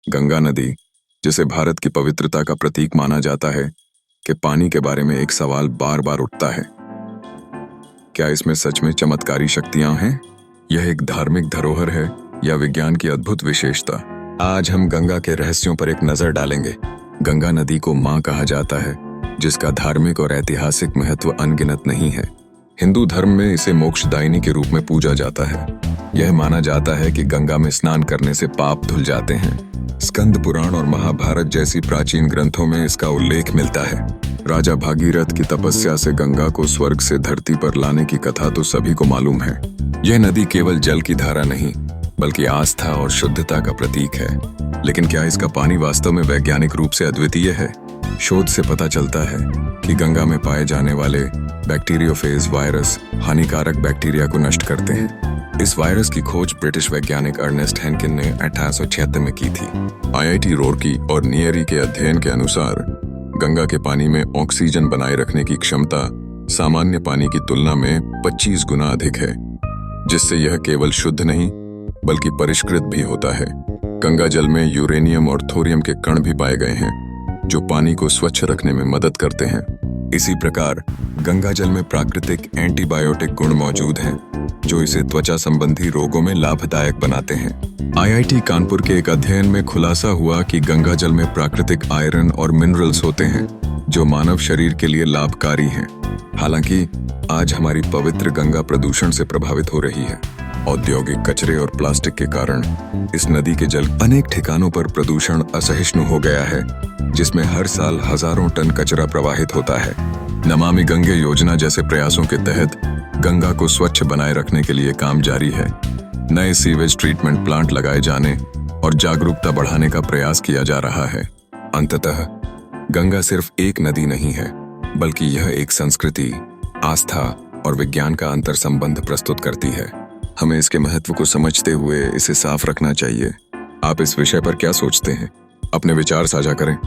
गंगा नदी, जिसे भारत की पवित्रता का प्रतीक माना जाता है, के पानी के बारे में एक सवाल बार बार उठता है। क्या इसमें सच में चमत्कारी शक्तियां हैं? यह एक धार्मिक धरोहर है या विज्ञान की अद्भुत विशेषता? आज हम गंगा के रहस्यों पर एक नजर डालेंगे। गंगा नदी को मां कहा जाता है, जिसका धार्मिक और ऐतिहासिक महत्व अनगिनत नहीं है। हिंदू धर्म में इसे मोक्षदायिनी के रूप में पूजा जाता है। यह माना जाता है कि गंगा में स्नान करने से पाप धुल जाते हैं। स्कंद पुराण और महाभारत जैसी प्राचीन ग्रंथों में इसका उल्लेख मिलता है। राजा भागीरथ की तपस्या से गंगा को स्वर्ग से धरती पर लाने की कथा तो सभी को मालूम है। यह नदी केवल जल की धारा नहीं, बल्कि आस्था और शुद्धता का प्रतीक है। लेकिन क्या इसका पानी वास्तव में वैज्ञानिक रूप से अद्वितीय है? शोध से पता चलता है कि गंगा में पाए जाने वाले बैक्टीरियोफेज वायरस हानिकारक बैक्टीरिया को नष्ट करते हैं। इस वायरस की खोज ब्रिटिश वैज्ञानिक अर्नेस्ट हेनकिन ने 1876 में की थी। आईआईटी रूड़की और नियरी के अध्ययन के अनुसार गंगा के पानी में ऑक्सीजन बनाए रखने की क्षमता सामान्य पानी की तुलना में 25 गुना अधिक है, जिससे यह केवल शुद्ध नहीं बल्कि परिष्कृत भी होता है। गंगा जल में यूरेनियम और थोरियम के कण भी पाए गए हैं, जो पानी को स्वच्छ रखने में मदद करते हैं। इसी प्रकार गंगा जल में प्राकृतिक एंटीबायोटिक गुण मौजूद हैं, जो इसे त्वचा संबंधी रोगों में लाभदायक बनाते हैं। आईआईटी कानपुर के एक अध्ययन में खुलासा हुआ कि गंगा जल में प्राकृतिक आयरन और मिनरल्स होते हैं, जो मानव शरीर के लिए लाभकारी हैं। हालांकि आज हमारी पवित्र गंगा प्रदूषण से प्रभावित हो रही है। औद्योगिक कचरे और प्लास्टिक के कारण इस नदी के जल अनेक ठिकानों पर प्रदूषण असहिष्णु हो गया है, जिसमें हर साल हजारों टन कचरा प्रवाहित होता है। नमामि गंगे योजना जैसे प्रयासों के तहत गंगा को स्वच्छ बनाए रखने के लिए काम जारी है। नए सीवेज ट्रीटमेंट प्लांट लगाए जाने और जागरूकता बढ़ाने का प्रयास किया जा रहा है। अंततः गंगा सिर्फ एक नदी नहीं है, बल्कि यह एक संस्कृति, आस्था और विज्ञान का अंतर संबंध प्रस्तुत करती है। हमें इसके महत्व को समझते हुए इसे साफ रखना चाहिए। आप इस विषय पर क्या सोचते हैं? अपने विचार साझा करें।